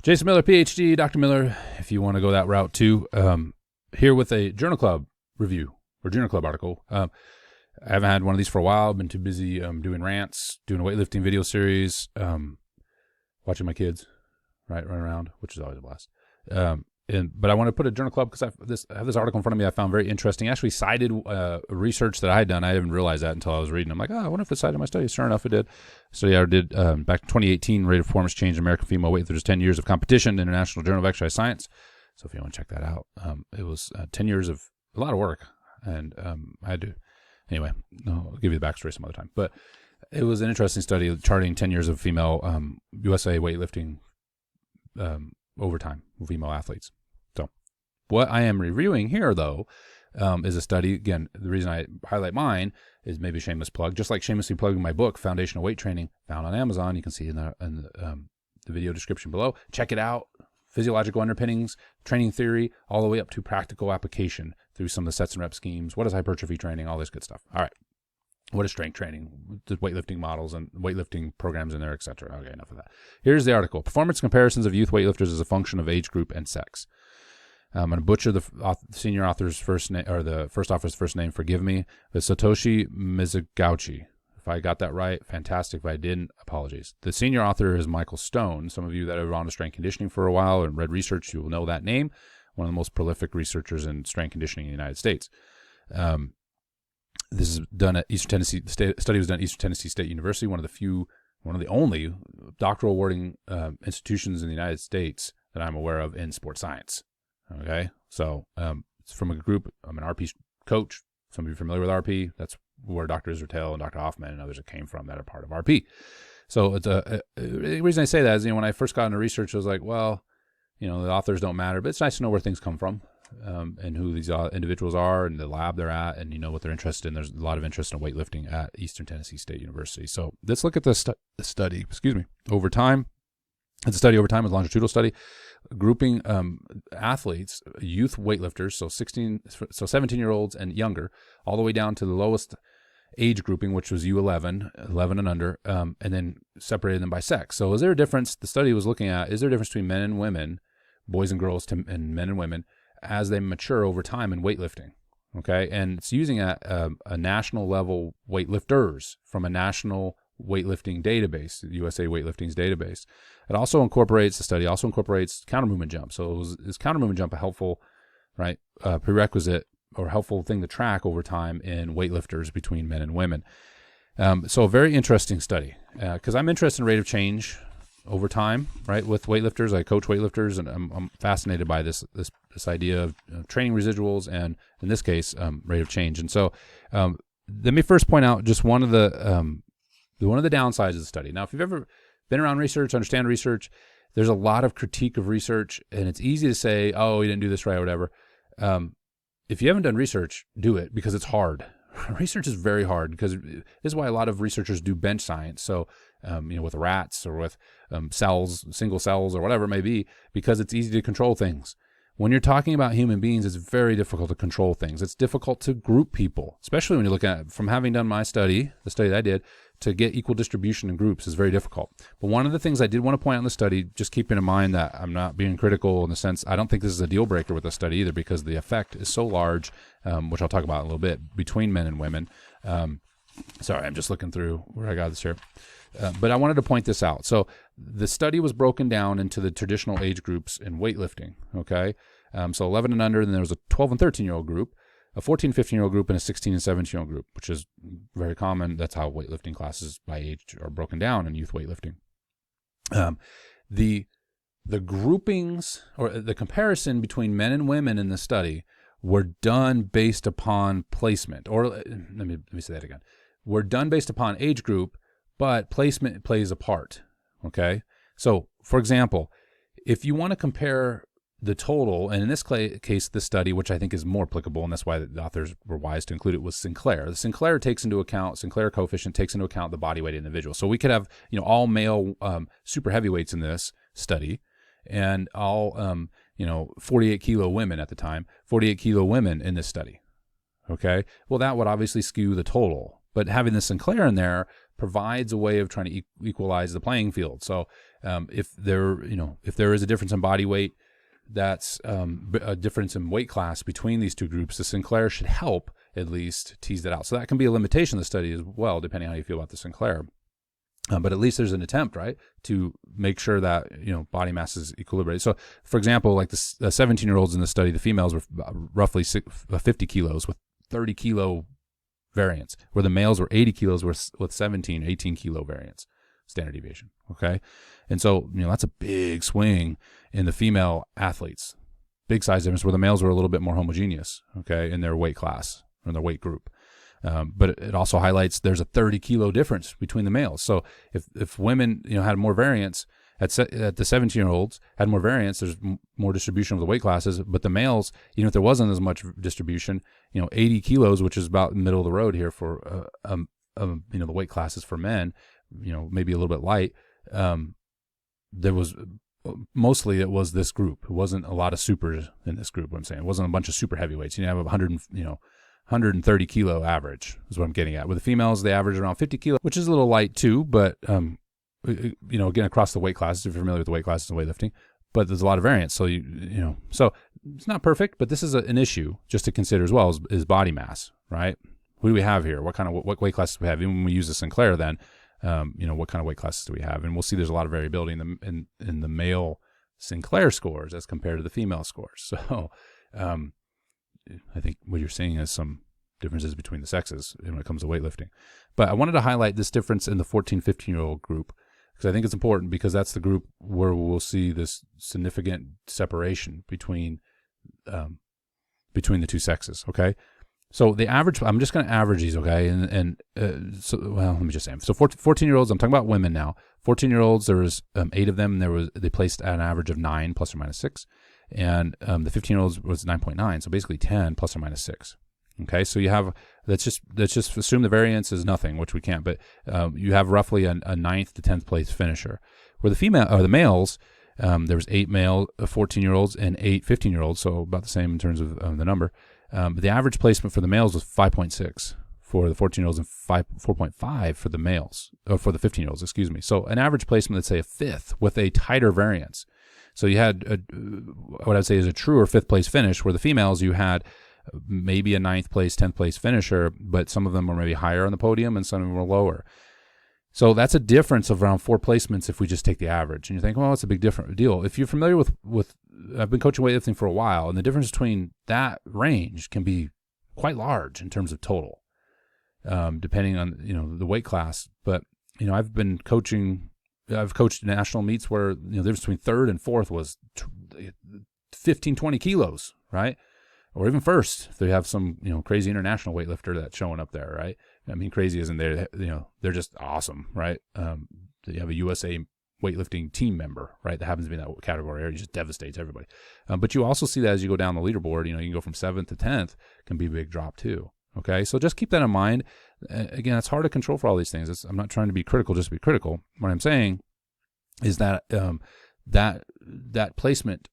Jason Miller, PhD, Dr. Miller, if you want to go that route too. Here with a Journal Club review or Journal Club article. I haven't had one of these for a while. I've been too busy doing rants, doing a weightlifting video series, watching my kids run around, which is always a blast. But I want to put a Journal Club because I have this article in front of me I found very interesting. I actually cited research that I had done. I didn't realize that until I was reading. I'm like, I wonder if it cited my study. Sure enough, it did. Study I did back in 2018, rate of performance change in American female weightlifters, 10 years of competition, International Journal of Exercise Science. So if you want to check that out, it was 10 years of a lot of work. And I had to, anyway, I'll give you the backstory some other time. But it was an interesting study charting 10 years of female USA weightlifting overtime female athletes. So what I am reviewing here, though, is a study. Again, the reason I highlight mine is maybe a shameless plug, just like shamelessly plugging my book, Foundational Weight Training, found on Amazon. You can see in the video description below. Check it out. Physiological underpinnings, training theory, all the way up to practical application through some of the sets and rep schemes. What is hypertrophy training? All this good stuff. All right. What is strength training? The weightlifting models and weightlifting programs in there, etc. Okay, enough of that. Here's the article. Performance comparisons of youth weightlifters as a function of age group and sex. I'm going to butcher the senior author's first name, or the first author's first name, forgive me. It's Satoshi Mizuguchi. If I got that right, fantastic. If I didn't, apologies. The senior author is Michael Stone. Some of you that have run strength conditioning for a while and read research, you will know that name. One of the most prolific researchers in strength conditioning in the United States. This is done at Eastern Tennessee. The study was done at Eastern Tennessee State University, one of the only doctoral awarding institutions in the United States that I'm aware of in sports science. Okay, so it's from a group. I'm an RP coach. Some of you are familiar with RP. That's where Dr. Israel and Dr. Hoffman and others that came from that are part of RP. So it's the reason I say that is, when I first got into research, I was like, well, the authors don't matter, but it's nice to know where things come from and who these individuals are and the lab they're at and what they're interested in. There's a lot of interest in weightlifting at Eastern Tennessee State University. So let's look at the study, over time. It's a study over time, a longitudinal study, grouping athletes, youth weightlifters, so 17-year-olds and younger, all the way down to the lowest age grouping, which was U11, 11 and under, and then separated them by sex. So is there a difference? The study was looking at, is there a difference between men and women, boys and girls, and men and women as they mature over time in weightlifting? Okay, and it's using a national level weightlifters from a national weightlifting database, USA Weightlifting's database. It also incorporates, the study also incorporates counter movement jump. So is counter movement jump a helpful, prerequisite or helpful thing to track over time in weightlifters between men and women? So a very interesting study because I'm interested in rate of change over time, right? With weightlifters, I coach weightlifters, and I'm fascinated by this idea of training residuals and, in this case, rate of change. And so let me first point out just one of the downsides of the study. Now, if you've ever been around research, understand research, there's a lot of critique of research, and it's easy to say, oh, you didn't do this right or whatever. If you haven't done research, do it because it's hard. Research is very hard because this is why a lot of researchers do bench science. So, with rats or with cells, single cells or whatever it may be, because it's easy to control things. When you're talking about human beings, it's very difficult to control things. It's difficult to group people, especially when you look at, from having done my study, the study that I did, to get equal distribution in groups is very difficult. But one of the things I did want to point out in the study, just keeping in mind that I'm not being critical in the sense, I don't think this is a deal breaker with the study either because the effect is so large, which I'll talk about in a little bit, between men and women. Sorry, I'm just looking through where I got this here. But I wanted to point this out. So the study was broken down into the traditional age groups in weightlifting, okay? So 11 and under, and then there was a 12 and 13-year-old group, a 14, 15-year-old group, and a 16 and 17-year-old group, which is very common. That's how weightlifting classes by age are broken down in youth weightlifting. The groupings or the comparison between men and women in the study were done based upon placement. Or let me say that again. Were done based upon age group, but placement plays a part, okay? So, for example, if you want to compare the total, and in this case, this study, which I think is more applicable, and that's why the authors were wise to include it, was Sinclair. The Sinclair coefficient takes into account the body weight of the individual. So we could have, all male super heavyweights in this study, and all 48 kilo women at the time, 48 kilo women in this study. Okay, well that would obviously skew the total. But having the Sinclair in there provides a way of trying to equalize the playing field. So if there is a difference in body weight, that's a difference in weight class between these two groups, the Sinclair should help at least tease that out. So that can be a limitation of the study as well, depending on how you feel about the Sinclair. But at least there's an attempt, right, to make sure that, body mass is equilibrated. So, for example, like the 17-year-olds in the study, the females were roughly 50 kilos with 30 kilo variance, where the males were 80 kilos with 17, 18 kilo variance, standard deviation, okay? And so, that's a big swing in the female athletes. Big size difference where the males were a little bit more homogeneous, okay, in their weight class, or their weight group. But it also highlights there's a 30 kilo difference between the males. So if women, had more variance at the 17-year-olds had more variance, there's more distribution of the weight classes. But the males, even if there wasn't as much distribution, 80 kilos, which is about the middle of the road here for the weight classes for men, maybe a little bit light. There was mostly it was this group. It wasn't a lot of supers in this group. I'm saying it wasn't a bunch of super heavyweights. You have 130 kilo average is what I'm getting at. With the females, they average around 50 kilo, which is a little light too, but, again, across the weight classes, if you're familiar with the weight classes in weightlifting, but there's a lot of variance. So, so it's not perfect, but this is an issue just to consider as well is body mass, right? What do we have here? What weight classes do we have? Even when we use the Sinclair, then, what kind of weight classes do we have? And we'll see there's a lot of variability in the male Sinclair scores as compared to the female scores. So, I think what you're seeing is some differences between the sexes when it comes to weightlifting. But I wanted to highlight this difference in the 14, 15-year-old group because I think it's important because that's the group where we'll see this significant separation between the two sexes, okay? So the average, I'm just going to average these, okay? Let me just say, so 14-year-olds, I'm talking about women now. 14-year-olds, there was 8 of them. They placed at an average of 9 plus or minus 6. And the 15-year-olds was 9.9, so basically 10 plus or minus 6. Okay, so you have let's just assume the variance is nothing, which we can't, but you have roughly a 9th to 10th place finisher. Where the males, there was 8 male 14-year-olds and 8 15-year-olds, so about the same in terms of the number. But the average placement for the males was 5.6 for the 14-year-olds and 4.5 for the males, or for the 15-year-olds, excuse me. So an average placement, let's say a 5th with a tighter variance. So you had what I'd say is a truer 5th place finish, where the females you had maybe a 9th place, 10th place finisher, but some of them were maybe higher on the podium and some of them were lower. So that's a difference of around 4 placements if we just take the average. And you think, well, it's a big different deal. If you're familiar with I've been coaching weightlifting for a while, and the difference between that range can be quite large in terms of total, depending on the weight class. But I've coached national meets where the difference between 3rd and 4th was 15, 20 kilos, right? Or even 1st, if they have some crazy international weightlifter that's showing up there, right? I mean, crazy isn't there? They're just awesome, right? You have a USA weightlifting team member, right? That happens to be in that category, or he just devastates everybody. But you also see that as you go down the leaderboard, you can go from 7th to 10th, can be a big drop too. Okay, so just keep that in mind. Again, it's hard to control for all these things. I'm not trying to be critical just to be critical. What I'm saying is that that placement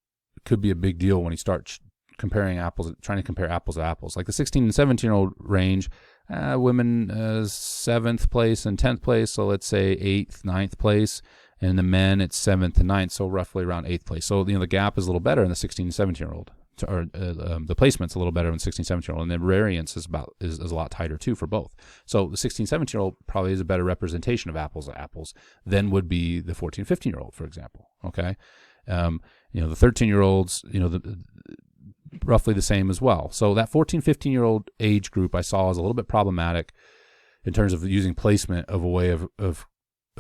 could be a big deal when you start trying to compare apples to apples. Like the 16 and 17-year-old range, women 7th place and 10th place, so let's say 8th, 9th place. And the men, it's 7th to 9th, so roughly around 8th place. So the gap is a little better in the 16 and 17-year-old. Or the placement's a little better in the 16, 17-year-old, and the variance is a lot tighter too for both. So the 16, 17-year-old probably is a better representation of apples to apples than would be the 14, 15-year-old, for example. Okay, the 13-year-olds, roughly the same as well. So that 14, 15-year-old age group I saw is a little bit problematic in terms of using placement of a way of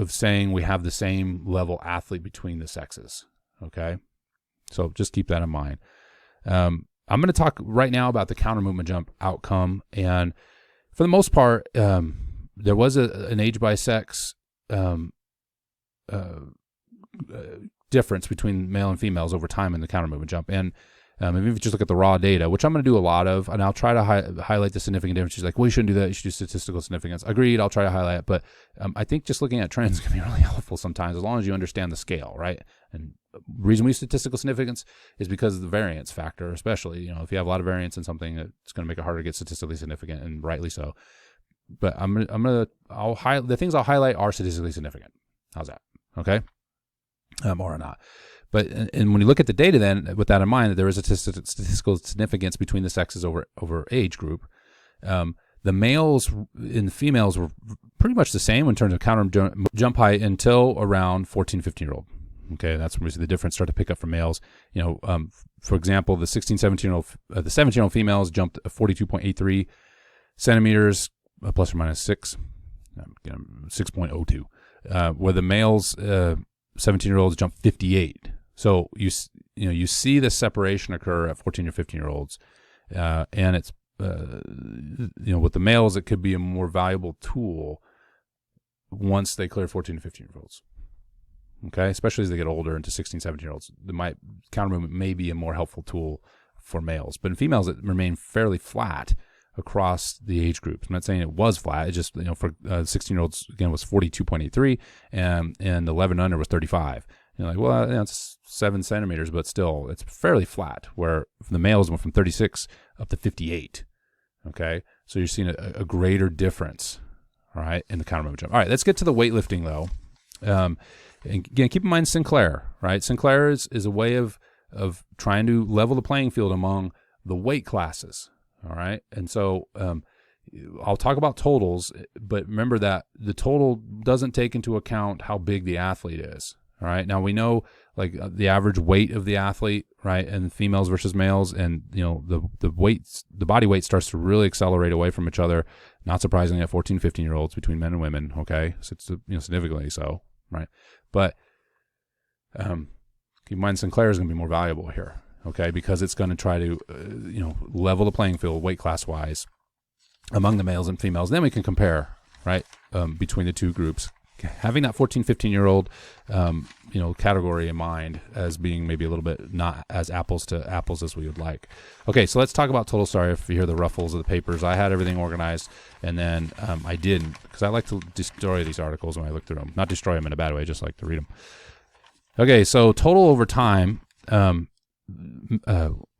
saying we have the same level athlete between the sexes. Okay, so just keep that in mind. I'm going to talk right now about the counter movement jump outcome, and for the most part, there was an age by sex difference between male and females over time in the counter movement jump, and if you just look at the raw data, which I'm going to do a lot of, and I'll try to highlight the significant differences. Like, well, you shouldn't do that. You should do statistical significance. Agreed. I'll try to highlight it, but I think just looking at trends can be really helpful sometimes, as long as you understand the scale, right? And the reason we use statistical significance is because of the variance factor, especially, if you have a lot of variance in something, it's going to make it harder to get statistically significant, and rightly so. but I'll highlight the things I'll highlight are statistically significant. How's that? Okay. Or not. But, and when you look at the data then, with that in mind, that there is a statistical significance between the sexes over age group, the males and the females were pretty much the same in terms of counter jump height until around 14, 15-year-old. Okay, that's when we see the difference start to pick up for males. For example, the 16, 17-year-old, the 17-year-old females jumped 42.83 centimeters, plus or minus 6.02, where the males, 17-year-olds jumped 58. So you see the separation occur at 14 or 15-year-olds, and it's with the males it could be a more valuable tool once they clear 14 to 15-year-olds. Okay, especially as they get older into 16, 17-year-olds, counter movement may be a more helpful tool for males. But in females, it remained fairly flat across the age groups. I'm not saying it was flat. It just, for 16-year-olds, again, was 42.83, and 11 under was 35. You're like, well, that's 7 centimeters, but still, it's fairly flat, where the males went from 36 up to 58. Okay, so you're seeing a greater difference, all right, in the counter movement jump. All right, let's get to the weightlifting, though. And again, keep in mind Sinclair, right? Sinclair is a way of trying to level the playing field among the weight classes, all right? And so I'll talk about totals, but remember that the total doesn't take into account how big the athlete is, all right? Now, we know like the average weight of the athlete, right, and females versus males, and the body weight starts to really accelerate away from each other, not surprisingly at 14, 15-year-olds between men and women, okay? So it's significantly so, right? But keep in mind Sinclair is going to be more valuable here, okay, because it's going to try to level the playing field weight class wise among the males and females. Then we can compare, right, between the two groups, having that 14, 15-year-old category in mind as being maybe a little bit not as apples to apples as we would like. Okay, so let's talk about total. Sorry if you hear the ruffles of the papers. I had everything organized, and then I didn't, because I like to destroy these articles when I look through them. Not destroy them in a bad way, just like to read them. Okay, so total over time,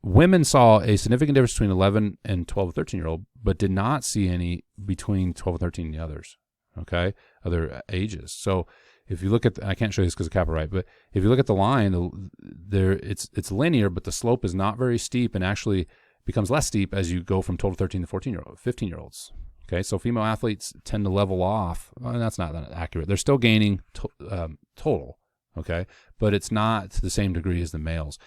women saw a significant difference between 11 and 12 or 13-year-old, but did not see any between 12 and 13 and the others, okay, other ages. So if you look at, I can't show you this because of copyright, but if you look at the line, it's linear, but the slope is not very steep, and actually becomes less steep as you go from 12 to 13 to 15-year-olds. Okay, so female athletes tend to level off. Well, that's not accurate. They're still gaining total, okay, but it's not to the same degree as the males.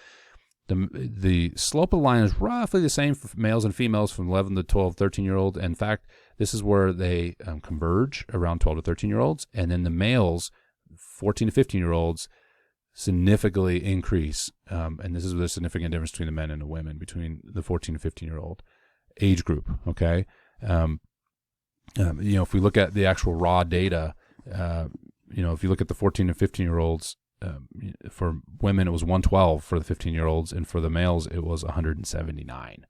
The slope of the line is roughly the same for males and females from 11 to 12, 13-year-old. In fact, this is where they converge around 12 to 13-year-olds, and then the males, 14 to 15-year-olds, significantly increase. And this is the significant difference between the men and the women, between the 14 to 15-year-old age group, okay? If we look at the actual raw data, if you look at the 14 to 15-year-olds, for women, it was 112 for the 15-year-olds, and for the males, it was 179,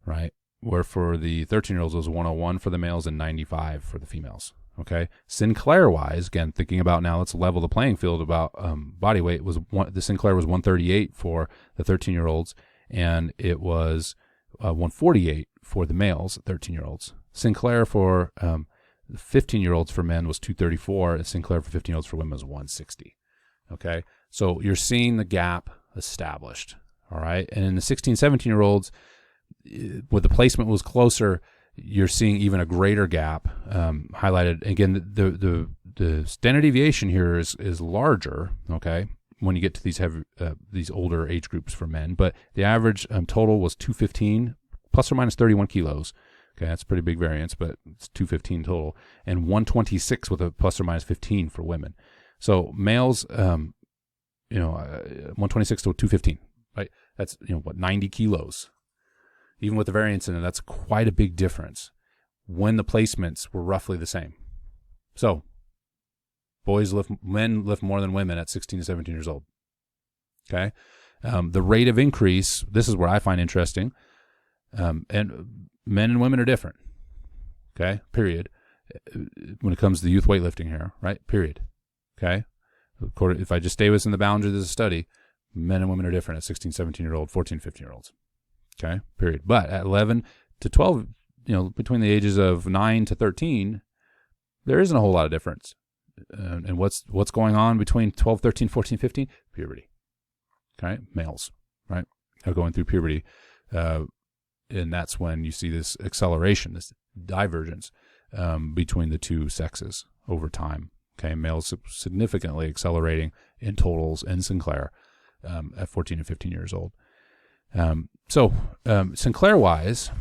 right? Where for the 13-year-olds, it was 101 for the males and 95 for the females, okay? Sinclair-wise, again, thinking about now, let's level the playing field about body weight, the Sinclair was 138 for the 13-year-olds, and it was 148 for the males, 13-year-olds. Sinclair for 15-year-olds for men was 234, and Sinclair for 15-year-olds for women was 160. Okay, so you're seeing the gap established, all right? And in the 16, 17-year-olds, where the placement was closer, you're seeing even a greater gap highlighted. Again, the standard deviation here is larger, okay, when you get to these older age groups for men, but the average total was 215, plus or minus 31 kilos. Okay, that's a pretty big variance, but it's 215 total, and 126 with a plus or minus 15 for women. So males, 126 to 215, right? That's, 90 kilos. Even with the variance in it, that's quite a big difference when the placements were roughly the same. So men lift more than women at 16 to 17 years old. Okay. The rate of increase, this is where I find interesting. And men and women are different. Okay. Period. When it comes to the youth weightlifting here, right? Period. Okay. If I just stay within the boundaries of the study, men and women are different at 16, 17-year-old, 14, 15-year-olds. Okay. Period. But at 11 to 12, between the ages of 9 to 13, there isn't a whole lot of difference. And what's going on between 12, 13, 14, 15? Puberty. Okay, males, right, are going through puberty, and that's when you see this acceleration, this divergence between the two sexes over time. Okay, males significantly accelerating in totals in Sinclair at 14 and 15 years old. So Sinclair-wise,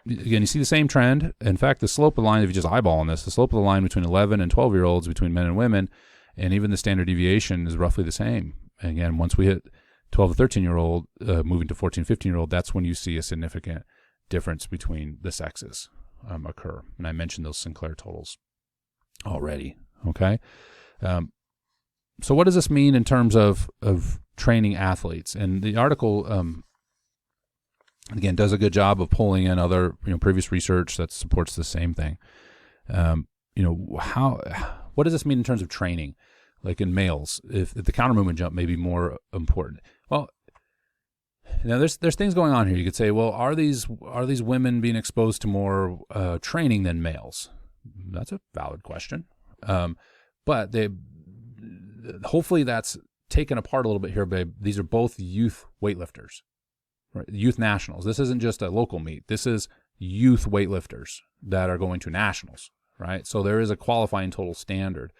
again, you see the same trend. In fact, the slope of the line, if you just eyeball on this, the slope of the line between 11 and 12-year-olds, between men and women, and even the standard deviation is roughly the same. And again, once we hit 12 to 13-year-old, moving to 14, 15-year-old, that's when you see a significant difference between the sexes occur. And I mentioned those Sinclair totals already. Okay. So what does this mean in terms of training athletes? And the article, again, does a good job of pulling in other, previous research that supports the same thing. What does this mean in terms of training? Like in males, if the counter movement jump may be more important. Well, there's things going on here. You could say, well, are these women being exposed to more training than males? That's a valid question. But hopefully that's taken apart a little bit here, babe. These are both youth weightlifters, right? Youth nationals. This isn't just a local meet. This is youth weightlifters that are going to nationals, right? So there is a qualifying total standard.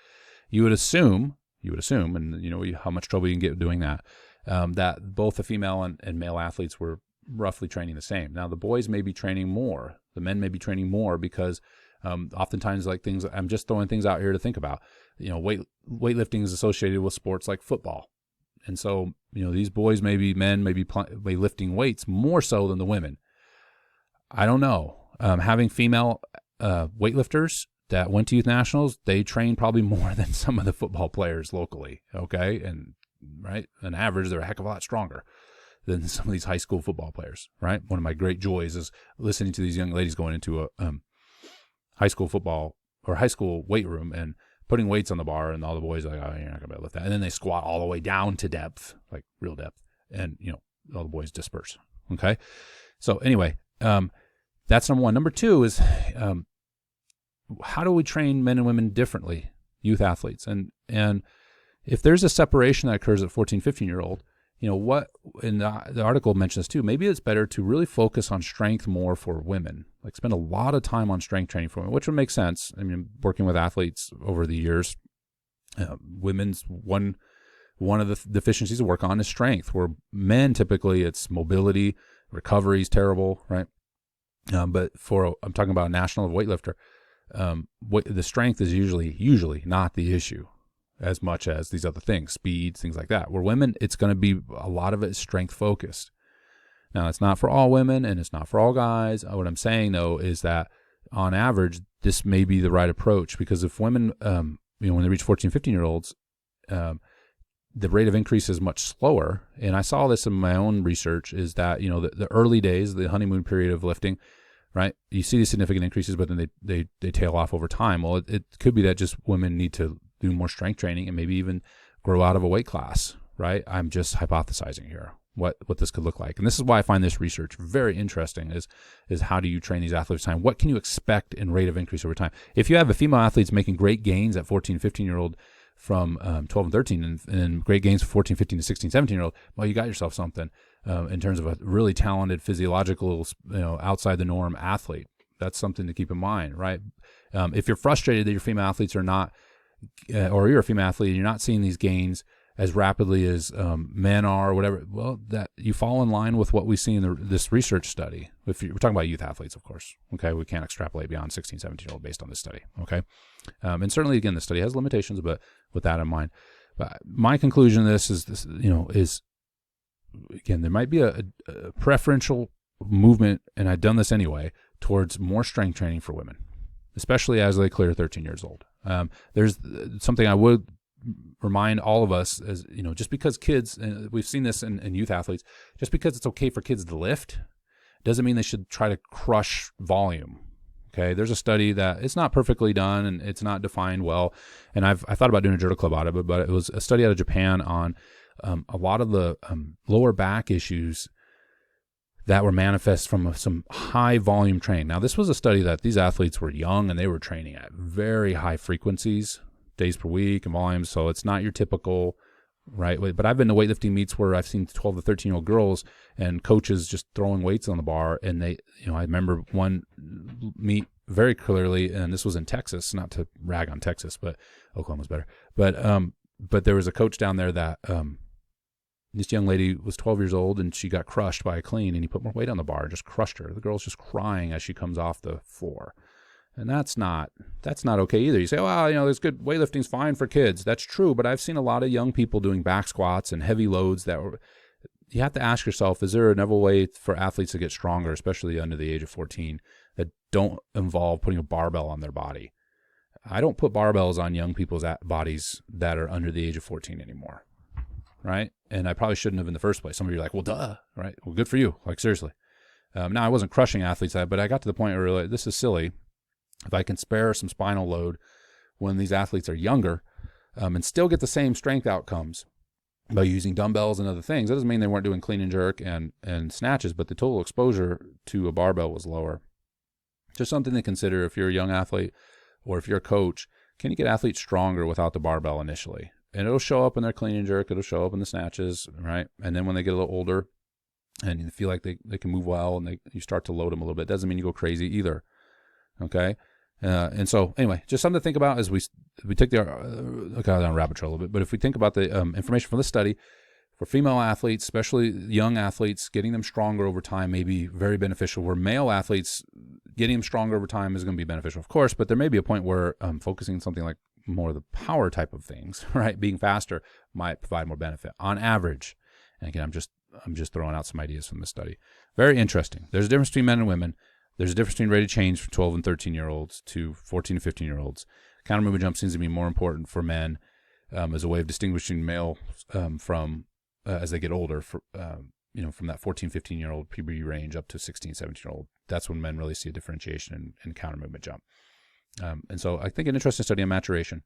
You would assume, and how much trouble you can get doing that, that both the female and male athletes were roughly training the same. Now the boys may be training more. The men may be training more because oftentimes, like things, I'm just throwing things out here to think about. Weightlifting is associated with sports like football. And so, these boys men may be lifting weights more so than the women. I don't know. Having female weightlifters that went to youth nationals, they train probably more than some of the football players locally. Okay. And right, on average, they're a heck of a lot stronger than some of these high school football players. Right. One of my great joys is listening to these young ladies going into a high school football or high school weight room and putting weights on the bar, and all the boys are like, oh, you're not going to be able to lift that. And then they squat all the way down to depth, like real depth. And, all the boys disperse. Okay. So anyway, that's number one. Number two is, how do we train men and women differently, youth athletes? And if there's a separation that occurs at 14, 15-year-old, what, and the article mentions too, maybe it's better to really focus on strength more for women, like spend a lot of time on strength training for women, which would make sense. I mean, working with athletes over the years, women's one of the deficiencies to work on is strength, where men typically it's mobility, recovery is terrible, right? But I'm talking about a national weightlifter, the strength is usually not the issue as much as these other things, speed, things like that. Where women, it's going to be a lot of it is strength focused. Now, it's not for all women and it's not for all guys. What I'm saying though is that on average, this may be the right approach, because if women, when they reach 14, 15-year-olds, the rate of increase is much slower. And I saw this in my own research, is that, the early days, the honeymoon period of lifting, right? You see these significant increases, but then they tail off over time. Well, it could be that just women need to do more strength training and maybe even grow out of a weight class, right? I'm just hypothesizing here what this could look like. And this is why I find this research very interesting, is how do you train these athletes over time? What can you expect in rate of increase over time? If you have a female athletes making great gains at 14, 15-year-old from 12 and 13 and great gains for 14, 15 to 16, 17-year-old, well, you got yourself something in terms of a really talented physiological, outside the norm athlete. That's something to keep in mind, right? If you're frustrated that your female athletes are not, or you're a female athlete and you're not seeing these gains as rapidly as men are, or whatever, well, that you fall in line with what we see in this research study. We're talking about youth athletes, of course. Okay, we can't extrapolate beyond 16, 17-year-old based on this study. Okay, and certainly, again, the study has limitations, but with that in mind, but my conclusion of this is again, there might be a preferential movement, and I've done this anyway, towards more strength training for women, especially as they clear 13 years old. There's something I would remind all of us, as just because kids, and we've seen this in youth athletes, just because it's okay for kids to lift doesn't mean they should try to crush volume. Okay, there's a study that it's not perfectly done and it's not defined well, and I thought about doing a journal club out of it, but it was a study out of Japan on a lot of the lower back issues that were manifest from some high volume training. Now, this was a study that these athletes were young and they were training at very high frequencies, days per week and volumes. So it's not your typical, right? But I've been to weightlifting meets where I've seen 12 to 13-year-old girls and coaches just throwing weights on the bar. And they, I remember one meet very clearly, and this was in Texas, not to rag on Texas, but Oklahoma's better. But there was a coach down there that, this young lady was 12 years old and she got crushed by a clean, and he put more weight on the bar and just crushed her. The girl's just crying as she comes off the floor. And that's not okay either. You say, well, there's good, weightlifting's fine for kids. That's true, but I've seen a lot of young people doing back squats and heavy loads you have to ask yourself, is there another way for athletes to get stronger, especially under the age of 14, that don't involve putting a barbell on their body? I don't put barbells on young people's bodies that are under the age of 14 anymore. Right? And I probably shouldn't have in the first place. Some of you are like, well, duh, right? Well, good for you. Like, seriously. Now, I wasn't crushing athletes, but I got to the point where like, this is silly. If I can spare some spinal load when these athletes are younger and still get the same strength outcomes by using dumbbells and other things, that doesn't mean they weren't doing clean and jerk and snatches, but the total exposure to a barbell was lower. Just something to consider if you're a young athlete or if you're a coach. Can you get athletes stronger without the barbell initially? And it'll show up in their clean and jerk. It'll show up in the snatches, right? And then when they get a little older and you feel like they can move well and you start to load them a little bit, doesn't mean you go crazy either, okay? And so anyway, just something to think about as we take the down a rabbit trail a little bit. But if we think about the information from this study, for female athletes, especially young athletes, getting them stronger over time may be very beneficial. Where male athletes, getting them stronger over time is going to be beneficial, of course, but there may be a point where focusing on something like more of the power type of things, right? Being faster might provide more benefit on average. And again, I'm just throwing out some ideas from this study. Very interesting. There's a difference between men and women. There's a difference between rate of change from 12 and 13-year-olds to 14 and 15-year-olds. Counter movement jump seems to be more important for men as a way of distinguishing male from as they get older, from that 14, 15-year-old puberty range up to 16, 17-year-old. That's when men really see a differentiation in counter movement jump. And so I think an interesting study on maturation,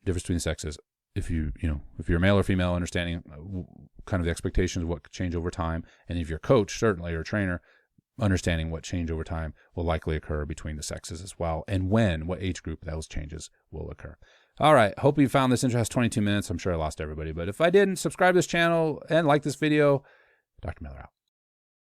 difference between the sexes. If you're male or female, understanding kind of the expectations of what could change over time. And if you're a coach, certainly, or a trainer, understanding what change over time will likely occur between the sexes as well. And what age group those changes will occur. All right. Hope you found this interesting. 22 minutes. I'm sure I lost everybody. But if I didn't, subscribe to this channel and like this video. Dr. Miller out.